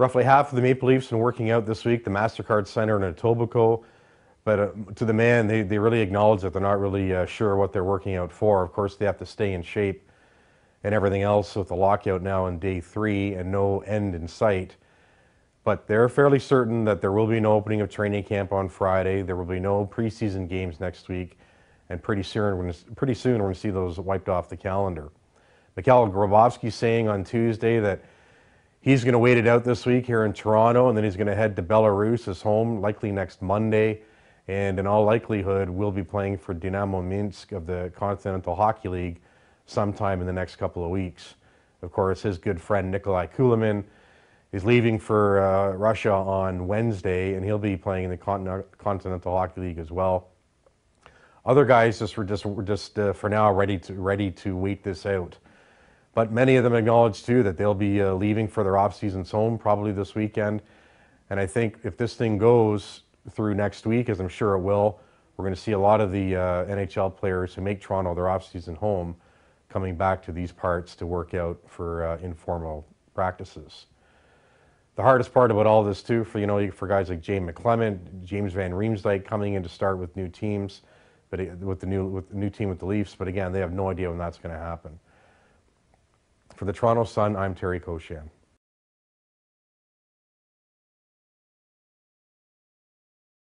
Roughly half of the Maple Leafs have been working out this week, the MasterCard Center in Etobicoke. But to the man, they really acknowledge that they're not really sure what they're working out for. Of course, they have to stay in shape and everything else with the lockout now in day 3 and no end in sight. But they're fairly certain that there will be no opening of training camp on Friday. There will be no preseason games next week. And pretty soon we're going to see those wiped off the calendar. Mikhail Grabovski saying on Tuesday that he's going to wait it out this week here in Toronto, and then he's going to head to Belarus, his home, likely next Monday. And in all likelihood, will be playing for Dynamo Minsk of the Continental Hockey League sometime in the next couple of weeks. Of course, his good friend Nikolai Kulemin is leaving for Russia on Wednesday, and he'll be playing in the Continental Hockey League as well. Other guys were just for now ready to wait this out. But many of them acknowledge too that they'll be leaving for their off seasons home probably this weekend. And I think if this thing goes through next week, as I'm sure it will, we're going to see a lot of the NHL players who make Toronto their off-season home coming back to these parts to work out for informal practices. The hardest part about all this too, for guys like James McClement, James Van Riemsdyk coming in to start with new teams, but with the new team with the Leafs. But again, they have no idea when that's going to happen. For the Toronto Sun, I'm Terry Koshan.